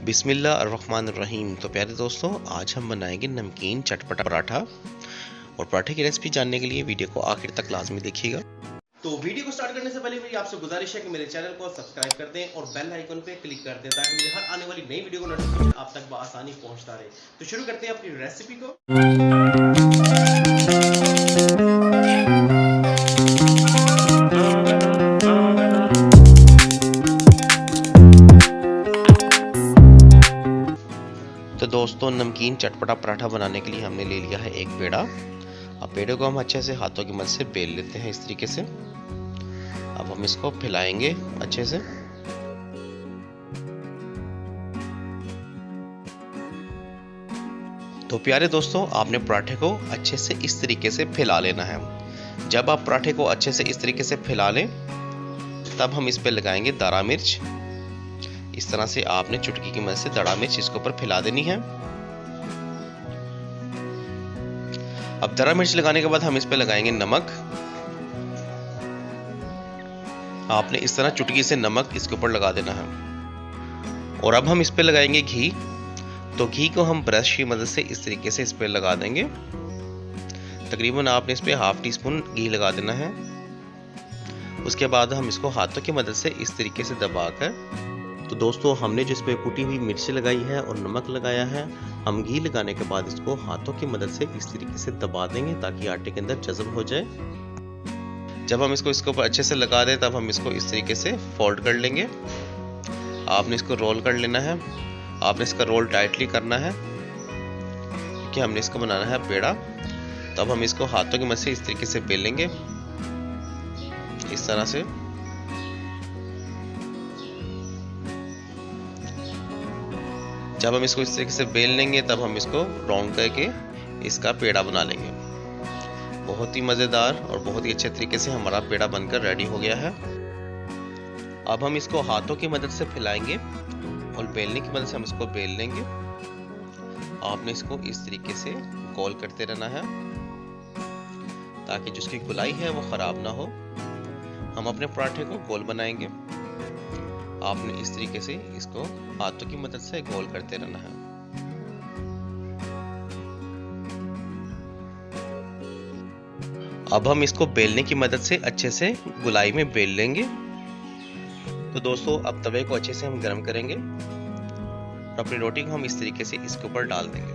बिस्मिल्लाहिर्रहमानिर्रहीम। तो प्यारे दोस्तों, आज हम बनाएंगे नमकीन चटपटा पराठा। और पराठे की रेसिपी जानने के लिए वीडियो को आखिर तक लाजमी देखिएगा। तो वीडियो को स्टार्ट करने से पहले मेरी आपसे गुजारिश है कि मेरे चैनल को सब्सक्राइब कर दें और बेल आइकन पे क्लिक कर दें ताकि मुझे हर आने वाली नई वीडियो का नोटिफिकेशन आप तक बआसानी पहुंचता रहे। तो शुरू करते हैं अपनी रेसिपी को। तो दोस्तों, नमकीन चटपटा पराठा बनाने के लिए हमने ले लिया है एक पेड़ा। अब पेड़े को हम अच्छे से हाथों की मदद से बेल लेते हैं इस तरीके से। अब हम इसको फैलाएंगे अच्छे से। तो प्यारे दोस्तों, आपने पराठे को अच्छे से इस तरीके से फैला लेना है। जब आप पराठे को अच्छे से इस तरीके से फैला लें, तब हम इस पे लगाएंगे दारा मिर्च। इस तरह से आपने चुटकी की मदद से दारा मिर्च इसके ऊपर फैला देनी है। अब दारा मिर्च लगाने के बाद हम इस पे लगाएंगे नमक। आपने इस तरह चुटकी से नमक इसके ऊपर लगा देना है। और अब हम इस पे लगाएंगे घी। तो घी को हम ब्रश की मदद से इस तरीके से इस पे लगा देंगे। तकरीबन आपने इस पे हाफ टी स्पून घी लगा देना है। उसके बाद हम इसको हाथों की मदद से इस तरीके से दबाकर, तो दोस्तों हमने जिस पे कुटी हुई मिर्च लगाई है और नमक लगाया है, हम घी लगाने के बाद इसको हाथों की मदद से इस तरीके से दबा देंगे ताकि आटे के अंदर जज़ब हो जाए। जब हम इसको इसके ऊपर अच्छे से लगा दें, तब हम इसको इस तरीके से फोल्ड कर लेंगे। आपने इसको रोल कर लेना है। आपने इसका रोल टाइटली करना है क्योंकि हमने इसको बनाना है पेड़ा। तब हम इसको हाथों की मदद से इस तरीके से बेलेंगे, इस तरह से। जब हम इसको इस तरीके से बेल लेंगे, तब हम इसको राउंड करके इसका पेड़ा बना लेंगे। बहुत ही मज़ेदार और बहुत ही अच्छे तरीके से हमारा पेड़ा बनकर रेडी हो गया है। अब हम इसको हाथों की मदद से फैलाएंगे और बेलने की मदद से हम इसको बेल लेंगे। आपने इसको इस तरीके से गोल करते रहना है ताकि जिसकी गुलाई है वो ख़राब ना हो। हम अपने पराठे को गोल बनाएंगे। आपने इस तरीके से इसको हाथों की मदद से गोल करते रहना है। अब हम इसको बेलने की मदद से अच्छे से गुलाई में बेल लेंगे। तो दोस्तों, अब तवे को अच्छे से हम गर्म करेंगे और अपनी रोटी को हम इस तरीके से इसके ऊपर डाल देंगे।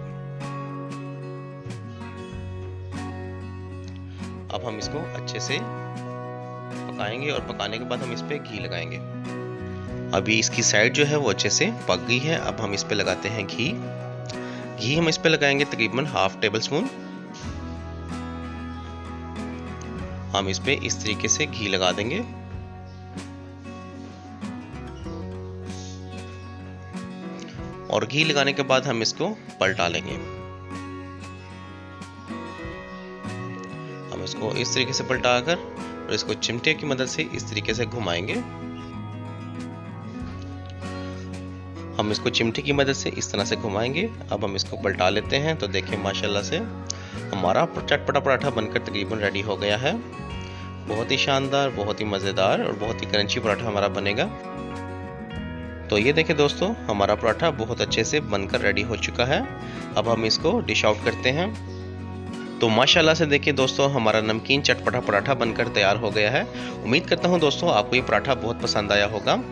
अब हम इसको अच्छे से पकाएंगे और पकाने के बाद हम इस पे घी लगाएंगे। अभी इसकी साइड जो है वो अच्छे से पक गई है। अब हम इस पे लगाते हैं घी। घी हम इस पे लगाएंगे तकरीबन हाफ टेबल स्पून। हम इस पे इस तरीके से घी लगा देंगे। और घी लगाने के बाद हम इसको पलटा लेंगे। हम इसको इस तरीके से पलटाकर और इसको चिमटे की मदद से इस तरीके से घुमाएंगे। हम इसको चिमटे की मदद से इस तरह से घुमाएंगे। अब हम इसको पलटा लेते हैं। तो देखिए, माशाल्लाह से हमारा चटपटा पराठा बनकर तकरीबन रेडी हो गया है। बहुत ही शानदार, बहुत ही मज़ेदार और बहुत ही क्रंची पराठा हमारा बनेगा। तो ये देखिए दोस्तों, हमारा पराठा बहुत अच्छे से बनकर रेडी हो चुका है। अब हम इसको डिश आउट करते हैं। तो माशाल्लाह से देखिए दोस्तों, हमारा नमकीन चटपटा पराठा बनकर तैयार हो गया है। उम्मीद करता हूँ दोस्तों आपको ये पराठा बहुत पसंद आया होगा।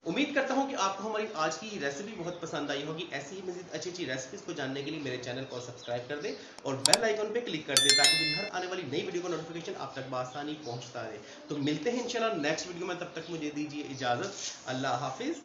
उम्मीद करता हूँ कि आपको हमारी आज की रेसिपी बहुत पसंद आई होगी। ऐसी ही मज़ीद अच्छी अच्छी रेसिपीज को जानने के लिए मेरे चैनल को सब्सक्राइब कर दें और बेल आइकन पे क्लिक कर दें ताकि मुझे हर आने वाली नई वीडियो का नोटिफिकेशन आप तक बआसानी पहुंचता रहे। तो मिलते हैं इंशाल्लाह नेक्स्ट वीडियो में। तब तक मुझे दीजिए इजाज़त। अल्लाह हाफिज़।